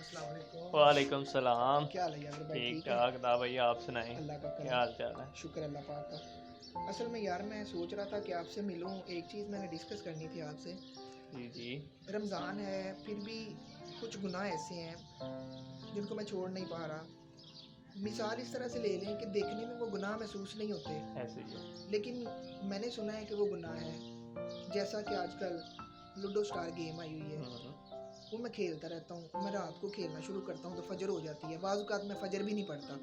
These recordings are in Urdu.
السلام علیکم۔ وعلیکم السلام۔ کیا حال ہے یار بھائی؟ ٹھیک ٹھیک ٹھاک تھا بھائی، آپ سنائیں اللہ کا کیا کرم، حال چال ہے؟ شکر اللہ پاک کا۔ اصل میں یار میں سوچ رہا تھا کہ آپ سے ملوں، ایک چیز میں نے ڈسکس کرنی تھی آپ سے۔ جی جی رمضان ہے، پھر بھی کچھ گناہ ایسے ہیں جن کو میں چھوڑ نہیں پا رہا۔ مثال اس طرح سے لے لیں کہ دیکھنے میں وہ گناہ محسوس نہیں ہوتے، ایسے ہی ہے۔ لیکن میں نے سنا ہے کہ وہ گناہ ہے، جیسا کہ آج کل لوڈو اسٹار گیم آئی ہوئی ہے، وہ میں کھیلتا رہتا ہوں۔ میں رات کو کھیلنا شروع کرتا ہوں تو فجر ہو جاتی ہے، بعض اوقات میں فجر بھی نہیں پڑھتا۔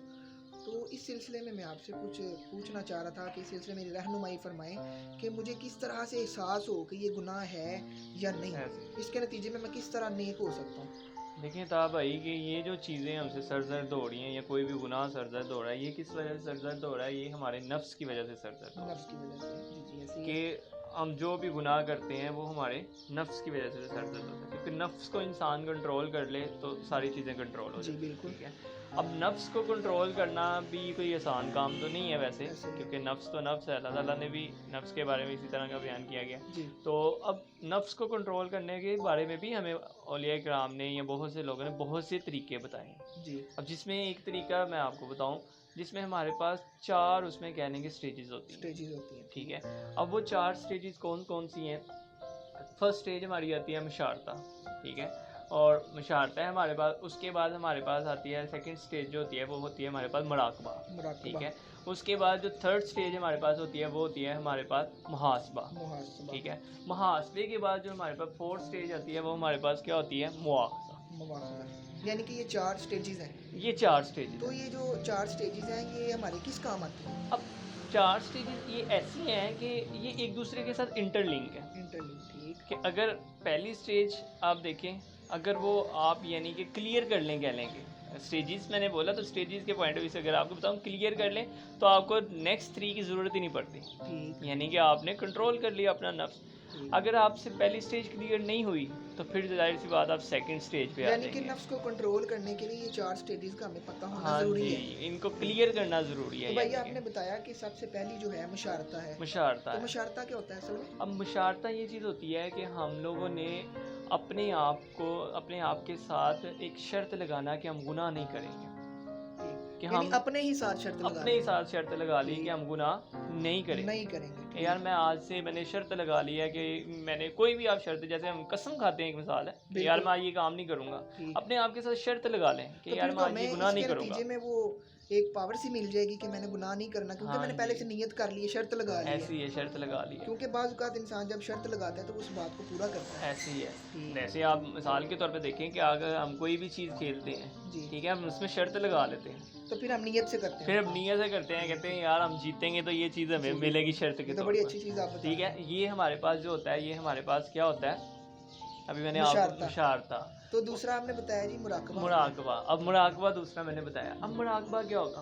تو اس سلسلے میں آپ سے کچھ پوچھنا چاہ رہا تھا کہ اس سلسلے میں میری رہنمائی فرمائیں کہ مجھے کس طرح سے احساس ہو کہ یہ گناہ ہے یا نہیں، اس کے نتیجے میں کس طرح نیک ہو سکتا ہوں۔ دیکھیں تا بھائی کہ یہ جو چیزیں ہم سے سرزد ہو رہی ہیں یا کوئی بھی گناہ سرزد ہو رہا ہے، یہ کس وجہ سے سرزد ہو رہا ہے؟ یہ ہمارے نفس کی وجہ سے سرزد ہو رہا ہے۔ نفس کی وجہ سے، جی جی ایسے ہی کہ ہم جو بھی گناہ کرتے ہیں وہ ہمارے نفس کی وجہ سے سرزد ہوتا ہے، کیونکہ نفس کو انسان کنٹرول کر لے تو ساری چیزیں کنٹرول ہو جی جاتی ہیں۔ بالکل۔ ٹھیک ہے، اب نفس کو کنٹرول کرنا بھی کوئی آسان کام تو نہیں ہے ویسے، کیونکہ نفس تو نفس ہے، اللہ تعالیٰ نے بھی نفس کے بارے میں اسی طرح کا بیان کیا گیا۔ جی تو اب نفس کو کنٹرول کرنے کے بارے میں بھی ہمیں اولیاء کرام نے یا بہت سے لوگوں نے بہت سے طریقے بتائے ہیں۔ جی اب جس میں ایک طریقہ میں آپ کو بتاؤں، جس میں ہمارے پاس 4 اس میں کہنے کے سٹیجز ہوتی ہیں۔ سٹیجز ہوتی ہیں، ٹھیک ہے، اب وہ 4 سٹیجز کون کون سی ہیں؟ فرسٹ سٹیج ہماری آتی ہے مشارطہ، ٹھیک ہے، اور مشارطہ ہے ہمارے پاس۔ اس کے بعد ہمارے پاس آتی ہے سیکنڈ سٹیج جو ہوتی ہے وہ ہوتی ہے ہمارے پاس مراقبہ، ٹھیک ہے۔ اس کے بعد جو تھرڈ سٹیج ہمارے پاس ہوتی ہے وہ ہوتی ہے ہمارے پاس محاسبہ، محاسبہ، ٹھیک ہے۔ محاسبے کے بعد جو ہمارے پاس فورتھ سٹیج آتی ہے وہ ہمارے پاس کیا ہوتی ہے؟ مواخذہ۔ مواخذہ، یعنی کہ یہ 4 سٹیجز ہیں۔ یہ 4 سٹیجز تو ہیں۔ یہ جو 4 سٹیجز ہیں یہ ہمارے کس کام آتے ہیں؟ اب 4 سٹیجز یہ ایسی ہیں کہ یہ ایک دوسرے کے ساتھ انٹر لنک ہے۔ انٹرلنک، ٹھیک۔ کہ اگر پہلی سٹیج آپ دیکھیں، اگر وہ آپ یعنی کہ کلیئر کر لیں، کہہ لیں گے سٹیجز میں نے بولا تو سٹیجز کے پوائنٹ آف ویو سے اگر آپ کو بتاؤں کلیئر کر لیں تو آپ کو نیکسٹ 3 کی ضرورت ہی نہیں پڑتی، ٹھیک، یعنی کہ آپ نے کنٹرول کر لیا اپنا نفس۔ اگر آپ سے پہلی سٹیج کلیئر نہیں ہوئی تو پھر ظاہر سی بات آپ سیکنڈ سٹیج پہ آ یعنی جائیں کہ گے۔ نفس کو کنٹرول کرنے کے لیے یہ 4 سٹیجز کا ہمیں پتہ ہونا ہاں ضروری جی، ہے۔ ان کو کلیئر کرنا ضروری ہے۔ تو بھائی یعنی آپ نے بتایا کہ سب سے پہلی جو ہے مشارطہ ہے، مشارطہ تو ہے۔ مشارطہ کیا ہوتا ہے اصل میں؟ اب مشارطہ یہ چیز ہوتی ہے کہ ہم لوگوں نے اپنے آپ کے ساتھ ایک شرط لگانا کہ ہم گناہ نہیں کریں گے، کہ یعنی ہم اپنے ہی ساتھ شرط لگا اپنے ہی ساتھ شرط لگا لی کہ ہم گناہ نہیں کریں گے۔ نہیں کریں گے، یار میں آج سے میں نے شرط لگا لی ہے کہ میں نے کوئی بھی آپ شرط، جیسے ہم قسم کھاتے ہیں، ایک مثال ہے کہ یار میں آج یہ کام نہیں کروں گا، اپنے آپ کے ساتھ شرط لگا لیں کہ یار میں آج یہ گناہ نہیں کروں گا۔ نتیجے میں وہ ایک پاور سی مل جائے گی کہ میں نے گناہ نہیں کرنا، کیونکہ میں نے پہلے سے نیت کر لی ہے، شرط لگا لی ہے۔ ایسی ہے، شرط لگا لی ہے۔ کیونکہ بعض اوقات انسان جب شرط لگاتا ہے تو اس بات کو پورا کرتا ہے۔ ایسی ہے، جیسے آپ مثال کے طور پہ دیکھیں کہ اگر ہم کوئی بھی چیز کھیلتے ہیں، ٹھیک ہے، ہم اس میں شرط لگا لیتے ہیں تو پھر ہم نیت سے کرتے ہیں، پھر ہم نیت سے کرتے ہیں، کہتے ہیں یار ہم جیتیں گے تو یہ چیز ہمیں ملے گی شرط کے تو طور بڑی پر، اچھی چیز آپ بتا ٹھیک ہے۔ یہ ہمارے پاس جو ہوتا ہے، یہ ہمارے پاس کیا ہوتا ہے؟ ابھی میں نے آپ کو مشارطہ۔ تو دوسرا آپ نے بتایا جی مراقبہ۔ مراقبہ، اب مراقبہ دوسرا میں نے بتایا۔ اب مراقبہ کیا ہوگا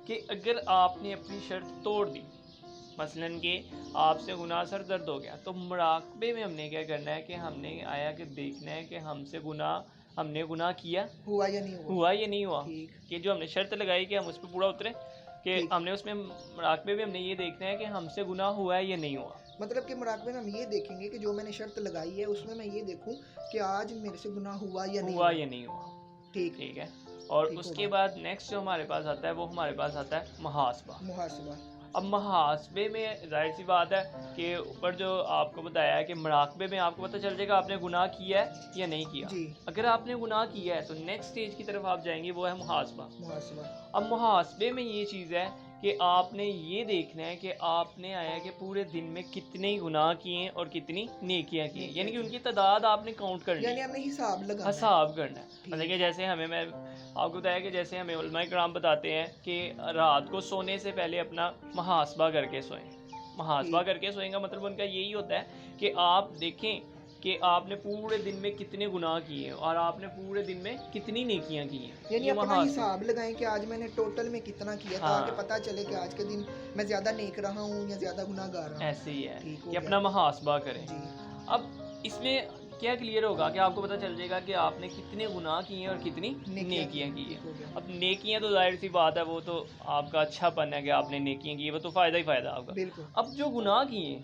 کہ اگر آپ نے اپنی شرط توڑ دی، مثلاً کہ آپ سے گناہ سر درد ہو گیا، تو مراقبے میں ہم نے کیا کرنا ہے کہ ہم نے آیا کہ دیکھنا ہے کہ ہم نے گناہ کیا ہوا یا نہیں ہوا یا نہیں ہوا، کہ جو ہم نے شرط لگائی کہ ہم اس پہ پورا اتریں، کہ ہم نے اس میں مراقبے میں ہم نے یہ دیکھنا ہے کہ ہم سے گناہ ہوا ہے یا نہیں ہوا۔ مطلب کہ مراقبے میں ہم یہ دیکھیں گے کہ جو میں نے شرط لگائی ہے اس میں یہ دیکھوں کہ آج میرے سے گناہ ہوا یا نہیں ہوا۔ ٹھیک ہے، اور اس کے بعد نیکسٹ جو ہمارے پاس آتا ہے وہ ہمارے پاس آتا ہے محاسبہ۔ اب محاسبے میں ظاہر سی بات ہے کہ اوپر جو آپ کو بتایا ہے کہ مراقبے میں آپ کو پتہ چل جائے گا آپ نے گناہ کیا ہے یا نہیں کیا۔ اگر آپ نے گناہ کیا ہے تو نیکسٹ سٹیج کی طرف آپ جائیں گے، وہ ہے محاسبہ۔ اب محاسبے میں یہ چیز ہے کہ آپ نے یہ دیکھنا ہے کہ آپ نے آیا کہ پورے دن میں کتنے گناہ کیے ہیں اور کتنی نیکیاں کی ہیں، یعنی کہ ان کی تعداد آپ نے کاؤنٹ کرنی ہے، یعنی ہم نے حساب کرنا ہے۔ مطلب کہ جیسے میں آپ کو بتایا کہ جیسے ہمیں علماء کرام بتاتے ہیں کہ رات کو سونے سے پہلے اپنا محاسبہ کر کے سوئیں۔ محاسبہ کر کے سوئیں گا مطلب ان کا یہی ہوتا ہے کہ آپ دیکھیں کہ آپ نے پورے دن میں کتنے گناہ کیے ہیں اور آپ نے پورے دن میں کتنی نیکیاں کی ہیں، یعنی اپنا حساب لگائیں کہ آج میں نے ٹوٹل میں کتنا کیا تاکہ پتہ چلے کہ آج کے دن میں زیادہ نیک رہا ہوں یا زیادہ گناہ گار رہا ہوں۔ ایسے ہی ہے کہ اپنا محاسبہ کریں۔ اب اس میں کیا کلیئر ہوگا کہ آپ کو پتہ چل جائے گا کہ آپ نے کتنے گناہ کیے ہیں اور کتنی نیکیاں کی ہیں۔ اب نیکیاں تو ظاہر سی بات ہے، وہ تو آپ کا اچھا پن ہے کہ آپ نے نیکیاں کی ہیں، وہ تو فائدہ ہی فائدہ آپ کا۔ اب جو گناہ کیے ہیں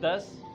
10